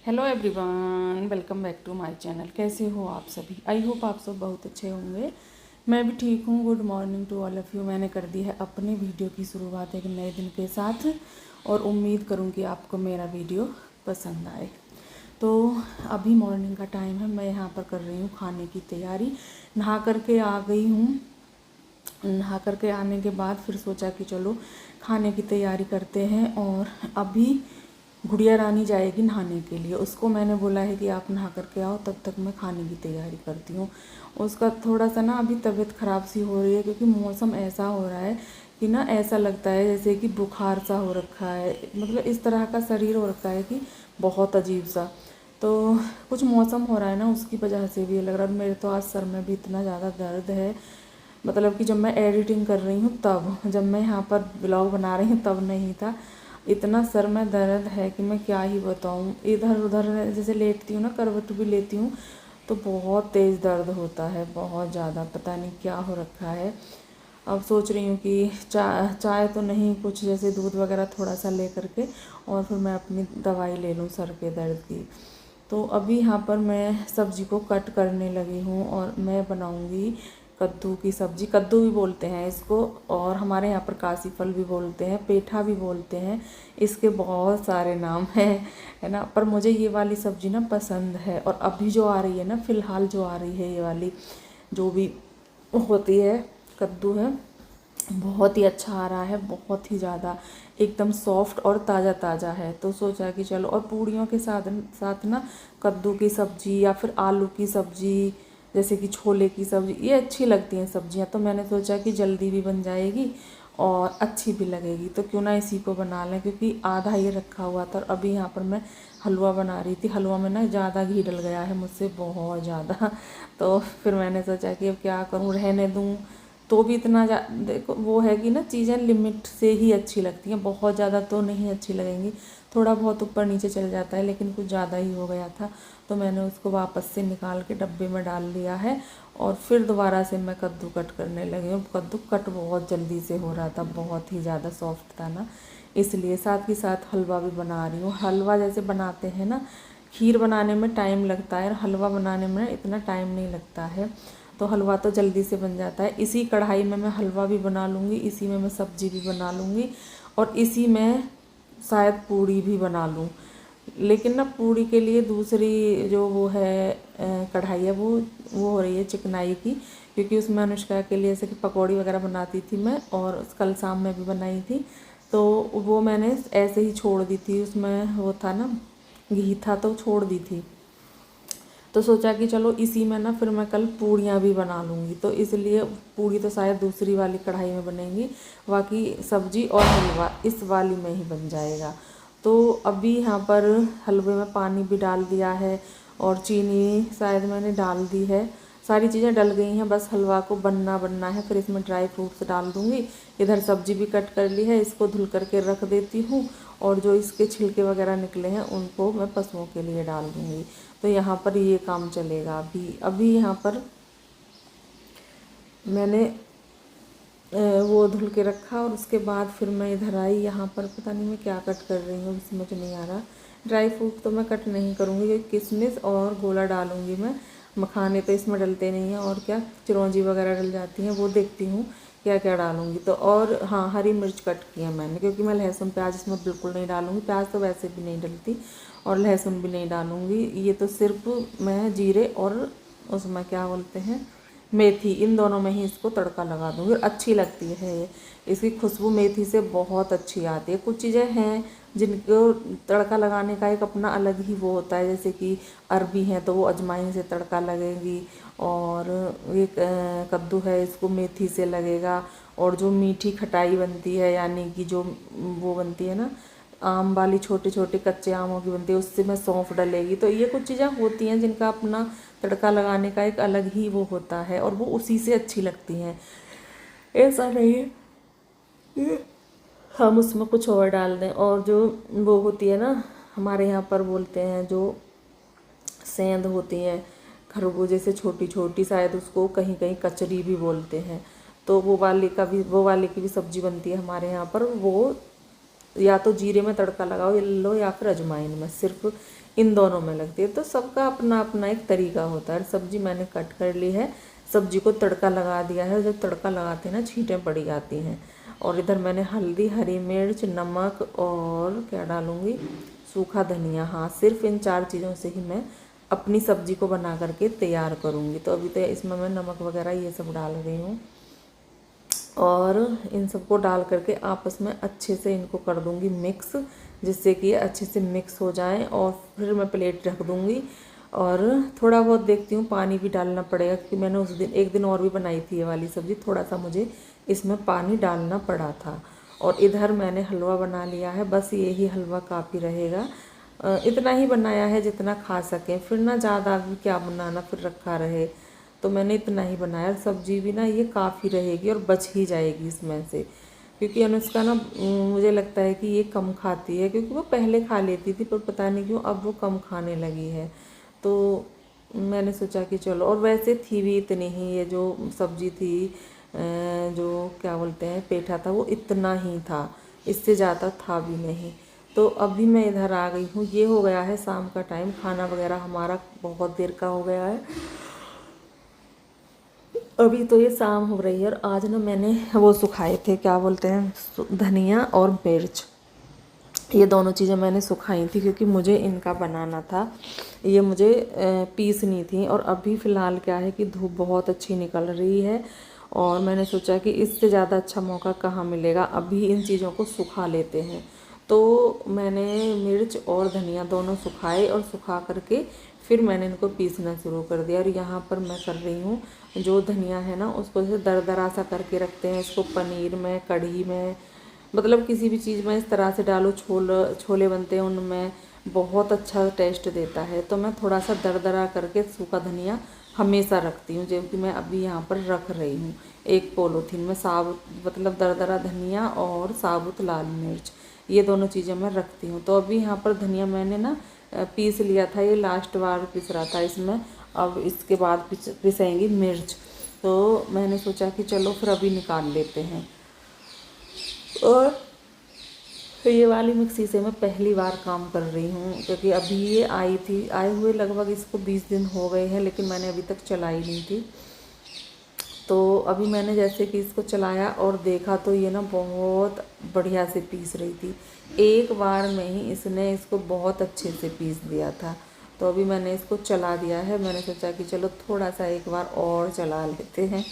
Hello everyone, welcome back to my channel. कैसे हो आप सभी? आई होप आप सब बहुत अच्छे होंगे। मैं भी ठीक हूँ। Good morning to all of you. मैंने कर दी है अपनी वीडियो की शुरुआत एक नए दिन के साथ और उम्मीद करूँ कि आपको मेरा वीडियो पसंद आए। तो अभी मॉर्निंग का टाइम है, मैं यहाँ पर कर रही हूँ खाने की तैयारी। नहा करके आ गई हूँ। नहा करके आने के बाद फिर सोचा कि चलो खाने की तैयारी करते हैं। और अभी गुड़िया रानी जाएगी नहाने के लिए, उसको मैंने बोला है कि आप नहा करके आओ, तब तक मैं खाने की तैयारी करती हूँ। उसका थोड़ा सा ना अभी तबीयत ख़राब सी हो रही है, क्योंकि मौसम ऐसा हो रहा है कि ना ऐसा लगता है जैसे कि बुखार सा हो रखा है, मतलब इस तरह का शरीर हो रखा है कि बहुत अजीब सा। तो कुछ मौसम हो रहा है ना, उसकी वजह से भी लग रहा है। मेरे तो आज सर में भी इतना ज़्यादा दर्द है, मतलब कि जब मैं एडिटिंग कर रही हूँ तब, जब मैं यहाँ पर ब्लॉग बना रही हूँ तब नहीं था। इतना सर में दर्द है कि मैं क्या ही बताऊँ। इधर उधर जैसे लेटती हूँ ना, करवट भी लेती हूँ तो बहुत तेज़ दर्द होता है, बहुत ज़्यादा। पता नहीं क्या हो रखा है। अब सोच रही हूँ कि चाय तो नहीं, कुछ जैसे दूध वगैरह थोड़ा सा ले करके और फिर मैं अपनी दवाई ले लूँ सर के दर्द की। तो अभी यहाँ पर मैं सब्ज़ी को कट करने लगी हूँ और मैं बनाऊँगी कद्दू की सब्ज़ी। कद्दू भी बोलते हैं इसको, और हमारे यहाँ पर कासी फल भी बोलते हैं, पेठा भी बोलते हैं, इसके बहुत सारे नाम हैं, है ना। पर मुझे ये वाली सब्ज़ी ना पसंद है। और अभी जो आ रही है ना, फ़िलहाल जो आ रही है ये वाली जो भी होती है कद्दू है, बहुत ही अच्छा आ रहा है, बहुत ही ज़्यादा एकदम सॉफ्ट और ताज़ा ताज़ा है। तो सोचा कि चलो, और पूड़ियों के साथ साथ ना कद्दू की सब्ज़ी या फिर आलू की सब्ज़ी, जैसे कि छोले की सब्ज़ी, ये अच्छी लगती हैं सब्ज़ियाँ। तो मैंने सोचा कि जल्दी भी बन जाएगी और अच्छी भी लगेगी, तो क्यों ना इसी को बना लें, क्योंकि आधा ये रखा हुआ था। और अभी यहाँ पर मैं हलवा बना रही थी। हलवा में ना ज़्यादा घी डल गया है मुझसे, बहुत ज़्यादा। तो फिर मैंने सोचा कि अब क्या करूँ, रहने दूँ। तो भी इतना देखो वो है कि ना, चीज़ें लिमिट से ही अच्छी लगती हैं, बहुत ज़्यादा तो नहीं अच्छी लगेंगी। थोड़ा बहुत ऊपर नीचे चल जाता है, लेकिन कुछ ज़्यादा ही हो गया था। तो मैंने उसको वापस से निकाल के डब्बे में डाल लिया है और फिर दोबारा से मैं कद्दू कट करने लगी हूँ। कद्दू कट बहुत जल्दी से हो रहा था, बहुत ही ज़्यादा सॉफ्ट था ना, इसलिए। साथ ही साथ हलवा भी बना रही हूँ। हलवा जैसे बनाते हैं ना, खीर बनाने में टाइम लगता है और हलवा बनाने में इतना टाइम नहीं लगता है। तो हलवा तो जल्दी से बन जाता है। इसी कढ़ाई में मैं हलवा भी बना लूँगी, इसी में मैं सब्ज़ी भी बना लूँगी और इसी में शायद पूड़ी भी बना लूँ। लेकिन ना पूड़ी के लिए दूसरी जो वो है कढ़ाई है, वो हो रही है चिकनाई की, क्योंकि उसमें अनुष्का के लिए जैसे कि पकौड़ी वगैरह बनाती थी मैं, और कल शाम में भी बनाई थी। तो वो मैंने ऐसे ही छोड़ दी थी, उसमें वो था ना, घी था तो छोड़ दी थी। तो सोचा कि चलो इसी में ना फिर मैं कल पूड़ियाँ भी बना लूँगी। तो इसलिए पूड़ी तो शायद दूसरी वाली कढ़ाई में बनेंगी, बाकी सब्जी और हलवा इस वाली में ही बन जाएगा। तो अभी यहाँ पर हलवे में पानी भी डाल दिया है और चीनी शायद मैंने डाल दी है। सारी चीज़ें डल गई हैं, बस हलवा को बनना है। फिर इसमें ड्राई फ्रूट्स डाल दूँगी। इधर सब्जी भी कट कर ली है, इसको धुल करके रख देती हूँ। और जो इसके छिलके वगैरह निकले हैं उनको मैं पशुओं के लिए डाल दूँगी। तो यहाँ पर ये काम चलेगा। अभी यहाँ पर मैंने वो धुल के रखा और उसके बाद फिर मैं इधर आई। यहाँ पर पता नहीं मैं क्या कट कर रही हूँ, समझ नहीं आ रहा। ड्राई फ्रूट तो मैं कट नहीं करूँगी, क्योंकि किशमिश और गोला डालूँगी मैं। मखाने तो इसमें डलते नहीं हैं, और क्या चिरौंजी वगैरह डल जाती हैं, वो देखती हूँ क्या क्या डालूँगी। तो और हाँ, हरी मिर्च कट की है मैंने, क्योंकि मैं लहसुन प्याज इसमें बिल्कुल नहीं डालूँगी। प्याज तो वैसे भी नहीं डलती और लहसुन भी नहीं डालूँगी। ये तो सिर्फ मैं जीरे और उसमें क्या बोलते हैं, मेथी, इन दोनों में ही इसको तड़का लगा दूँगी। अच्छी लगती है ये, इसकी खुशबू मेथी से बहुत अच्छी आती है। कुछ चीज़ें हैं जिनको तड़का लगाने का एक अपना अलग ही वो होता है, जैसे कि अरबी है तो वो अजवाइन से तड़का लगेगी, और ये कद्दू है इसको मेथी से लगेगा। और जो मीठी खटाई बनती है, यानी कि जो वो बनती है ना, आम वाली छोटे छोटे कच्चे आमों की बनती है, उससे में सौंफ डलेगी। तो ये कुछ चीज़ें होती हैं जिनका अपना तड़का लगाने का एक अलग ही वो होता है, और वो उसी से अच्छी लगती हैं। ऐसा नहीं है कि हम उसमें कुछ और डाल दें। और जो वो होती है ना, हमारे यहाँ पर बोलते हैं जो सेंध होती हैं खरबूजे से छोटी छोटी, शायद उसको कहीं कहीं कचरी भी बोलते हैं। तो वो वाली की भी सब्ज़ी बनती है हमारे यहाँ पर। वो या तो जीरे में तड़का लगाओ लो या फिर अजवाइन में, सिर्फ इन दोनों में लगती है। तो सबका अपना अपना एक तरीका होता है। सब्जी मैंने कट कर ली है, सब्जी को तड़का लगा दिया है। जब तड़का लगाते हैं ना छींटें पड़ जाती हैं। और इधर मैंने हल्दी, हरी मिर्च, नमक और क्या डालूँगी, सूखा धनिया। हाँ, सिर्फ इन 4 चीज़ों से ही मैं अपनी सब्जी को बना करके तैयार करूँगी। तो अभी तो इसमें मैं नमक वगैरह ये सब डाल रही हूँ और इन सबको डाल करके आपस में अच्छे से इनको कर दूँगी मिक्स, जिससे कि ये अच्छे से मिक्स हो जाएं। और फिर मैं प्लेट रख दूँगी और थोड़ा बहुत देखती हूँ पानी भी डालना पड़ेगा, क्योंकि मैंने उस दिन एक दिन और भी बनाई थी ये वाली सब्ज़ी, थोड़ा सा मुझे इसमें पानी डालना पड़ा था। और इधर मैंने हलवा बना लिया है, बस यही हलवा काफ़ी रहेगा। इतना ही बनाया है जितना खा सकें, फिर ना ज़्यादा भी क्या बनाना, फिर रखा रहे। तो मैंने इतना ही बनाया। और सब्जी भी ना ये काफ़ी रहेगी और बच ही जाएगी इसमें से, क्योंकि अनुष्का ना मुझे लगता है कि ये कम खाती है, क्योंकि वो पहले खा लेती थी पर पता नहीं क्यों अब वो कम खाने लगी है। तो मैंने सोचा कि चलो, और वैसे थी भी इतनी ही, ये जो सब्जी थी जो क्या बोलते हैं पेठा था, वो इतना ही था, इससे ज़्यादा था भी नहीं। तो अभी मैं इधर आ गई हूँ। ये हो गया है शाम का टाइम, खाना वगैरह हमारा बहुत देर का हो गया है। अभी तो ये शाम हो रही है। और आज ना मैंने वो सुखाए थे, क्या बोलते हैं, धनिया और मिर्च, ये दोनों चीज़ें मैंने सुखाई थी, क्योंकि मुझे इनका बनाना था। ये मुझे पीसनी थी। और अभी फ़िलहाल क्या है कि धूप बहुत अच्छी निकल रही है और मैंने सोचा कि इससे ज़्यादा अच्छा मौका कहाँ मिलेगा, अभी इन चीज़ों को सुखा लेते हैं। तो मैंने मिर्च और धनिया दोनों सुखाए और सुखा करके फिर मैंने इनको पीसना शुरू कर दिया। और यहाँ पर मैं कर रही हूँ, जो धनिया है ना उसको जैसे दरदरा सा करके रखते हैं, इसको पनीर में, कढ़ी में, मतलब किसी भी चीज़ में इस तरह से डालो, छोले बनते हैं उनमें, बहुत अच्छा टेस्ट देता है। तो मैं थोड़ा सा दरदरा करके सूखा धनिया हमेशा रखती हूँ, जो कि मैं अभी यहाँ पर रख रही हूँ एक पॉलीथीन में। साबुत मतलब दरदरा धनिया और साबुत लाल मिर्च, ये दोनों चीज़ें मैं रखती हूँ। तो अभी यहाँ पर धनिया मैंने ना पीस लिया था, ये लास्ट बार पिस रहा था इसमें। अब इसके बाद पिसेंगी मिर्च। तो मैंने सोचा कि चलो फिर अभी निकाल लेते हैं। और ये वाली मिक्सी से मैं पहली बार काम कर रही हूँ, क्योंकि अभी ये आई थी, आए हुए लगभग इसको 20 दिन हो गए हैं, लेकिन मैंने अभी तक चलाई नहीं थी। तो अभी मैंने जैसे कि इसको चलाया और देखा तो ये ना बहुत बढ़िया से पीस रही थी। एक बार में ही इसने इसको बहुत अच्छे से पीस दिया था। तो अभी मैंने इसको चला दिया है। मैंने सोचा कि चलो थोड़ा सा एक बार और चला लेते हैं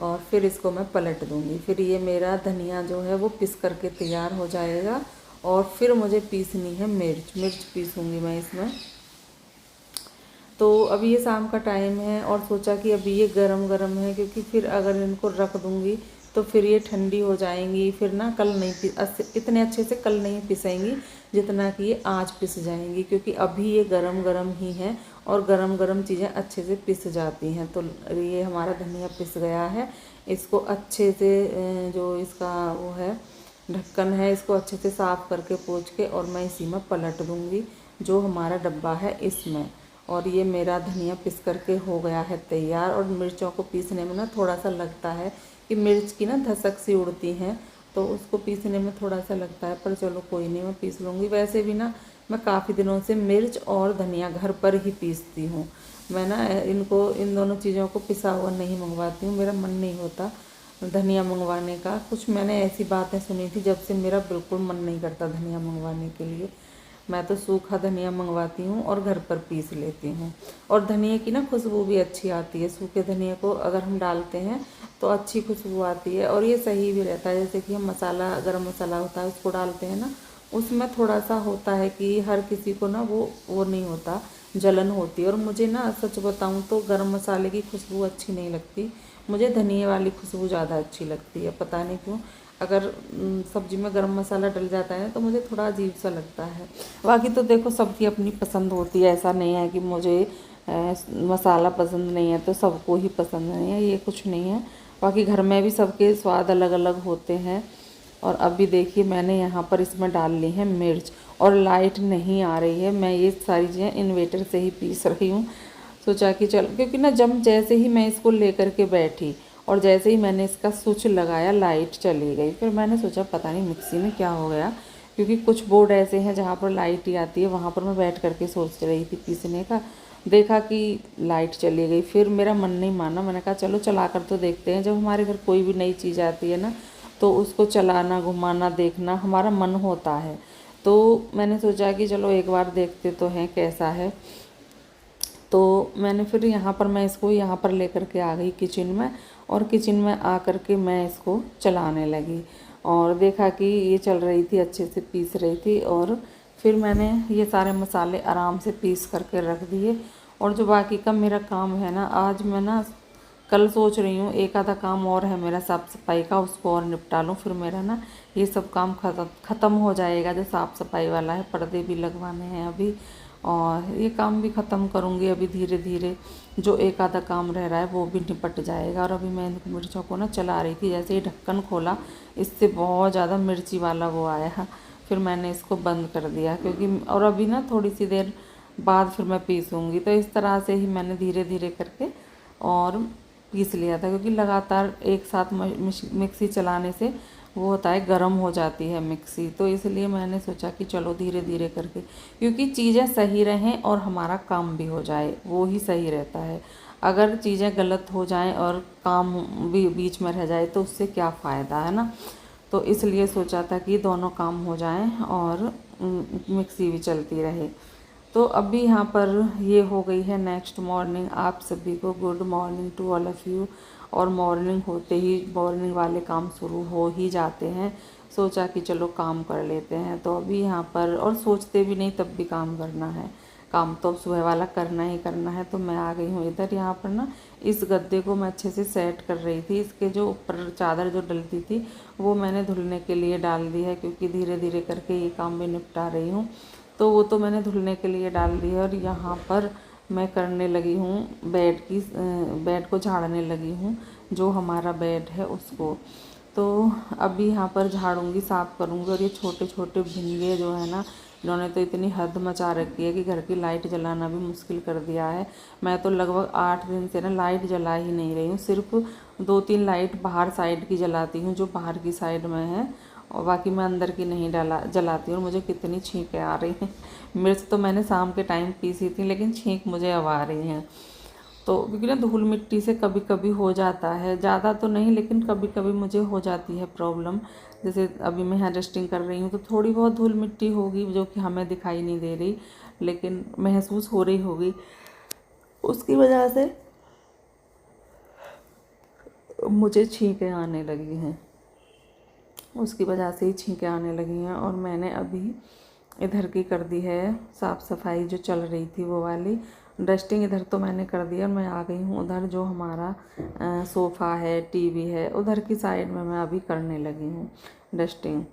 और फिर इसको मैं पलट दूँगी। फिर ये मेरा धनिया जो है वो पिस करके तैयार हो जाएगा। और फिर मुझे पीसनी है मिर्च पीसूँगी मैं इसमें। तो अभी ये शाम का टाइम है और सोचा कि अभी ये गरम गरम है, क्योंकि फिर अगर इनको रख दूँगी तो फिर ये ठंडी हो जाएंगी, फिर ना कल नहीं इतने अच्छे से कल नहीं पिसेंगी जितना कि ये आज पिस जाएंगी, क्योंकि अभी ये गरम गरम ही है और गरम गरम चीज़ें अच्छे से पिस जाती हैं। तो ये हमारा धनिया पिस गया है। इसको अच्छे से जो इसका वो है ढक्कन है, इसको अच्छे से साफ़ करके पोंछ के और मैं इसी में पलट दूँगी जो हमारा डब्बा है इसमें। और ये मेरा धनिया पिस करके हो गया है तैयार। और मिर्चों को पीसने में ना थोड़ा सा लगता है कि मिर्च की ना धसक सी उड़ती हैं, तो उसको पीसने में थोड़ा सा लगता है, पर चलो कोई नहीं, मैं पीस लूँगी। वैसे भी ना मैं काफ़ी दिनों से मिर्च और धनिया घर पर ही पीसती हूँ। मैं ना इनको इन दोनों चीज़ों को पिसा हुआ नहीं मंगवाती हूँ, मेरा मन नहीं होता धनिया मंगवाने का। कुछ मैंने ऐसी बातें सुनी थी जब से मेरा बिल्कुल मन नहीं करता धनिया मंगवाने के लिए। मैं तो सूखा धनिया मंगवाती हूँ और घर पर पीस लेती हूँ। और धनिया की ना खुशबू भी अच्छी आती है, सूखे धनिया को अगर हम डालते हैं तो अच्छी खुशबू आती है और ये सही भी रहता है। जैसे कि हम मसाला, गरम मसाला होता है उसको डालते हैं ना, उसमें थोड़ा सा होता है कि हर किसी को ना वो नहीं होता, जलन होती है। और मुझे ना सच बताऊँ तो गरम मसाले की खुशबू अच्छी नहीं लगती, मुझे धनिया वाली खुशबू ज़्यादा अच्छी लगती है, पता नहीं क्यों। अगर सब्जी में गरम मसाला डल जाता है तो मुझे थोड़ा अजीब सा लगता है। बाकी तो देखो सबकी अपनी पसंद होती है, ऐसा नहीं है कि मुझे मसाला पसंद नहीं है तो सबको ही पसंद नहीं है, ये कुछ नहीं है। बाकी घर में भी सबके स्वाद अलग अलग होते हैं। और अभी देखिए मैंने यहाँ पर इसमें डाल ली है मिर्च और लाइट नहीं आ रही है। मैं ये सारी चीज़ें इन्वेटर से ही पीस रही हूँ। सोचा कि चल, क्योंकि ना जब जैसे ही मैं इसको लेकर के बैठी और जैसे ही मैंने इसका स्विच लगाया लाइट चली गई। फिर मैंने सोचा पता नहीं मिक्सी में क्या हो गया, क्योंकि कुछ बोर्ड ऐसे हैं जहाँ पर लाइट ही आती है, वहाँ पर मैं बैठ करके सोच रही थी पीसने का। देखा कि लाइट चली गई, फिर मेरा मन नहीं माना, मैंने कहा चलो चला कर तो देखते हैं। जब हमारे घर कोई भी नई चीज़ आती है ना, तो उसको चलाना, घुमाना, देखना हमारा मन होता है। तो मैंने सोचा कि चलो एक बार देखते तो हैं कैसा है। तो मैंने फिर यहाँ पर मैं इसको यहाँ पर लेकर के आ गई किचन में, और किचन में आ कर के मैं इसको चलाने लगी और देखा कि ये चल रही थी, अच्छे से पीस रही थी। और फिर मैंने ये सारे मसाले आराम से पीस करके रख दिए। और जो बाकी का मेरा काम है ना, आज मैं ना कल सोच रही हूँ एक आधा काम और है मेरा साफ़ सफाई का, उसको और निपटा लूँ, फिर मेरा ना ये सब काम ख़त्म हो जाएगा। जो साफ़ सफाई वाला है, पर्दे भी लगवाने हैं अभी, और ये काम भी ख़त्म करूँगी अभी धीरे धीरे। जो एक आधा काम रह रहा है वो भी निपट जाएगा। और अभी मैं मिर्चों को ना चला रही थी, जैसे ही ढक्कन खोला इससे बहुत ज़्यादा मिर्ची वाला वो आया, फिर मैंने इसको बंद कर दिया, क्योंकि और अभी ना थोड़ी सी देर बाद फिर मैं पीसूँगी। तो इस तरह से ही मैंने धीरे धीरे करके और पीस लिया था, क्योंकि लगातार एक साथ मिक्सी चलाने से वो होता है गर्म हो जाती है मिक्सी। तो इसलिए मैंने सोचा कि चलो धीरे धीरे करके, क्योंकि चीज़ें सही रहें और हमारा काम भी हो जाए, वो ही सही रहता है। अगर चीज़ें गलत हो जाएं और काम भी बीच में रह जाए तो उससे क्या फ़ायदा है ना। तो इसलिए सोचा था कि दोनों काम हो जाएं और मिक्सी भी चलती रहे। तो अभी यहाँ पर ये हो गई है नेक्स्ट मॉर्निंग। आप सभी को good morning to all of you. और मॉर्निंग होते ही मॉर्निंग वाले काम शुरू हो ही जाते हैं। सोचा कि चलो काम कर लेते हैं। तो अभी यहाँ पर, और सोचते भी नहीं तब भी काम करना है, काम तो सुबह वाला करना ही करना है। तो मैं आ गई हूँ इधर। यहाँ पर ना इस गद्दे को मैं अच्छे से सेट कर रही थी। इसके जो ऊपर चादर जो डलती थी वो मैंने धुलने के लिए डाल दी है, क्योंकि धीरे धीरे करके ये काम भी निपटा रही हूँ। तो वो तो मैंने धुलने के लिए डाल दी है। और यहाँ पर मैं करने लगी हूँ बेड को झाड़ने लगी हूँ, जो हमारा बेड है उसको। तो अभी यहाँ पर झाड़ूंगी, साफ़ करूँगी। और ये छोटे छोटे भिंगे जो है ना, इन्होंने तो इतनी हद मचा रखी है कि घर की लाइट जलाना भी मुश्किल कर दिया है। मैं तो लगभग 8 दिन से ना लाइट जला ही नहीं रही हूँ। सिर्फ 2-3 लाइट बाहर साइड की जलाती हूँ, जो बाहर की साइड में है, और बाकी मैं अंदर की नहीं जलाती हूँ। और मुझे कितनी छींकें आ रही हैं। मिर्च तो मैंने शाम के टाइम पीसी थी, लेकिन छींक मुझे अब आ रही हैं। तो क्योंकि ना धूल मिट्टी से कभी कभी हो जाता है, ज़्यादा तो नहीं लेकिन कभी कभी मुझे हो जाती है प्रॉब्लम। जैसे अभी मैं यहाँ डस्टिंग कर रही हूँ तो थोड़ी बहुत धूल मिट्टी होगी, जो कि हमें दिखाई नहीं दे रही लेकिन महसूस हो रही होगी। उसकी वजह से मुझे छींकें आने लगी हैं, उसकी वजह से ही छींकें आने लगी हैं। और मैंने अभी इधर की कर दी है साफ़ सफाई, जो चल रही थी वो वाली डस्टिंग इधर तो मैंने कर दी। और मैं आ गई हूँ उधर, जो हमारा सोफ़ा है, टीवी है, उधर की साइड में मैं अभी करने लगी हूँ डस्टिंग।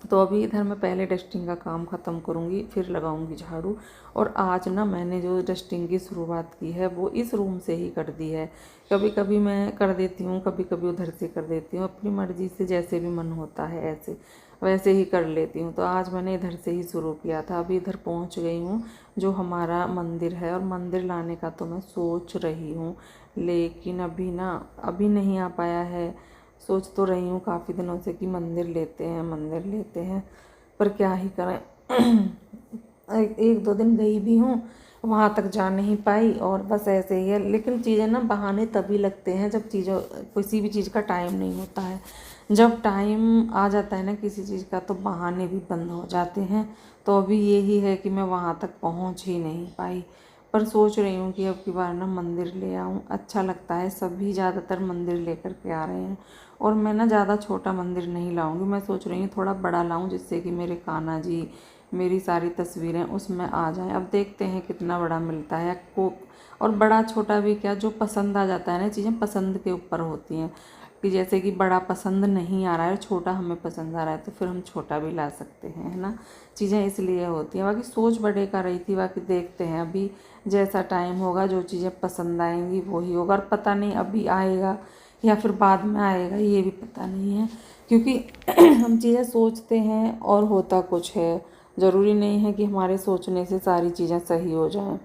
तो अभी इधर मैं पहले डस्टिंग का काम ख़त्म करूँगी, फिर लगाऊँगी झाड़ू। और आज ना मैंने जो डस्टिंग की शुरुआत की है वो इस रूम से ही कर दी है। कभी कभी मैं कर देती हूँ, कभी कभी उधर से कर देती हूँ, अपनी मर्ज़ी से जैसे भी मन होता है ऐसे वैसे ही कर लेती हूँ। तो आज मैंने इधर से ही शुरू किया था। अभी इधर पहुँच गई हूँ, जो हमारा मंदिर है। और मंदिर लाने का तो मैं सोच रही हूँ, लेकिन अभी नहीं आ पाया है। सोच तो रही हूँ काफ़ी दिनों से कि मंदिर लेते हैं, पर क्या ही करें। 1-2 दिन गई भी हूँ, वहाँ तक जा नहीं पाई, और बस ऐसे ही है। लेकिन चीज़ें ना बहाने तभी लगते हैं जब किसी भी चीज़ का टाइम नहीं होता है। जब टाइम आ जाता है ना किसी चीज़ का, तो बहाने भी बंद हो जाते हैं। तो अभी यही है कि मैं वहाँ तक पहुँच ही नहीं पाई, पर सोच रही हूँ कि अब की बार ना मंदिर ले आऊँ। अच्छा लगता है, सभी ज़्यादातर मंदिर लेकर के आ रहे हैं। और मैं ना ज़्यादा छोटा मंदिर नहीं लाऊंगी, मैं सोच रही हूँ थोड़ा बड़ा लाऊं, जिससे कि मेरे कान्हा जी, मेरी सारी तस्वीरें उसमें आ जाएं। अब देखते हैं कितना बड़ा मिलता है को। और बड़ा छोटा भी क्या, जो पसंद आ जाता है ना, चीज़ें पसंद के ऊपर होती हैं, कि जैसे कि बड़ा पसंद नहीं आ रहा है और छोटा हमें पसंद आ रहा है, तो फिर हम छोटा भी ला सकते हैं, है ना। चीज़ें इसलिए होती हैं। बाकी सोच बड़े का रही थी, बाकी देखते हैं अभी जैसा टाइम होगा, जो चीज़ें पसंद आएंगी वही होगा। और पता नहीं अभी आएगा या फिर बाद में आएगा, ये भी पता नहीं है। क्योंकि हम चीज़ें सोचते हैं और होता कुछ है। ज़रूरी नहीं है कि हमारे सोचने से सारी चीज़ें सही हो जाएं।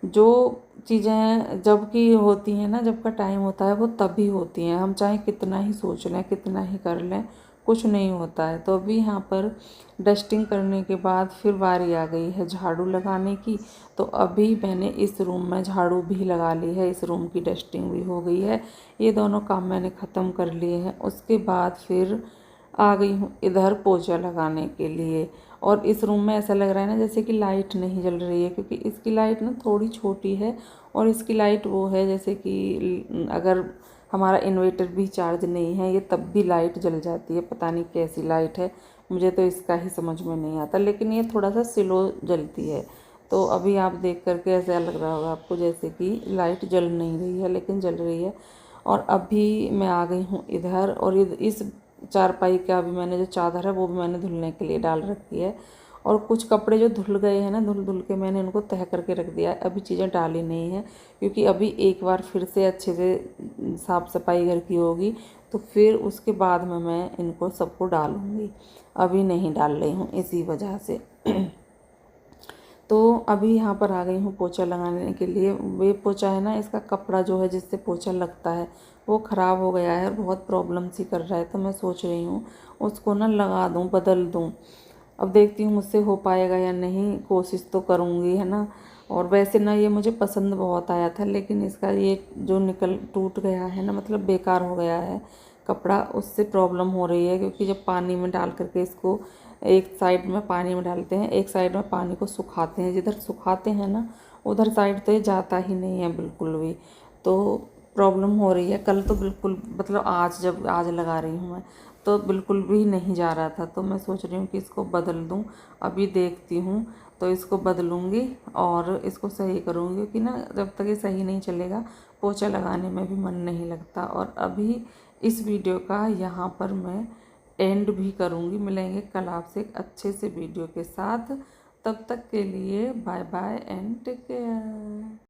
जो चीज़ें जब की होती हैं ना, जब का टाइम होता है वो तभी होती हैं। हम चाहे कितना ही सोच लें, कितना ही कर लें, कुछ नहीं होता है। तो अभी यहाँ पर डस्टिंग करने के बाद फिर बारी आ गई है झाड़ू लगाने की। तो अभी मैंने इस रूम में झाड़ू भी लगा ली है, इस रूम की डस्टिंग भी हो गई है। ये दोनों काम मैंने ख़त्म कर लिए हैं। उसके बाद फिर आ गई हूँ इधर पोछा लगाने के लिए। और इस रूम में ऐसा लग रहा है ना जैसे कि लाइट नहीं जल रही है, क्योंकि इसकी लाइट ना थोड़ी छोटी है और इसकी लाइट वो है जैसे कि अगर हमारा इन्वर्टर भी चार्ज नहीं है ये तब भी लाइट जल जाती है। पता नहीं कैसी लाइट है, मुझे तो इसका ही समझ में नहीं आता, लेकिन ये थोड़ा सा स्लो जलती है। तो अभी आप देख करके ऐसा लग रहा होगा आपको जैसे कि लाइट जल नहीं रही है, लेकिन जल रही है। और अभी मैं आ गई हूँ इधर, और इस चारपाई का भी मैंने जो चादर है वो भी मैंने धुलने के लिए डाल रखी है। और कुछ कपड़े जो धुल गए हैं ना, धुल के मैंने उनको तह करके रख दिया है। अभी चीज़ें डाली नहीं है, क्योंकि अभी एक बार फिर से अच्छे से साफ़ सफाई घर की होगी तो फिर उसके बाद में मैं इनको सबको डालूँगी। अभी नहीं डाल रही हूँ इसी वजह से। तो अभी यहाँ पर आ गई हूँ पोछा लगाने के लिए। वे पोछा है ना, इसका कपड़ा जो है जिससे पोछा लगता है वो ख़राब हो गया है और बहुत प्रॉब्लम सी कर रहा है। तो मैं सोच रही हूँ उसको ना लगा दूँ, बदल दूँ। अब देखती हूँ मुझसे हो पाएगा या नहीं, कोशिश तो करूँगी, है ना। और वैसे ना ये मुझे पसंद बहुत आया था, लेकिन इसका ये जो टूट गया है ना, मतलब बेकार हो गया है कपड़ा, उससे प्रॉब्लम हो रही है। क्योंकि जब पानी में डाल करके इसको एक साइड में पानी में डालते हैं, एक साइड में पानी को सुखाते हैं, जिधर सुखाते हैं ना उधर साइड तो ये जाता ही नहीं है बिल्कुल भी। तो प्रॉब्लम हो रही है। कल तो बिल्कुल, मतलब आज लगा रही हूँ मैं, तो बिल्कुल भी नहीं जा रहा था। तो मैं सोच रही हूँ कि इसको बदल दूँ। अभी देखती हूँ, तो इसको बदलूँगी और इसको सही करूँगी, क्योंकि ना जब तक ये सही नहीं चलेगा पोछा लगाने में भी मन नहीं लगता। और अभी इस वीडियो का यहाँ पर मैं एंड भी करूँगी। मिलेंगे कल आपसे एक अच्छे से वीडियो के साथ। तब तक के लिए bye bye and take care.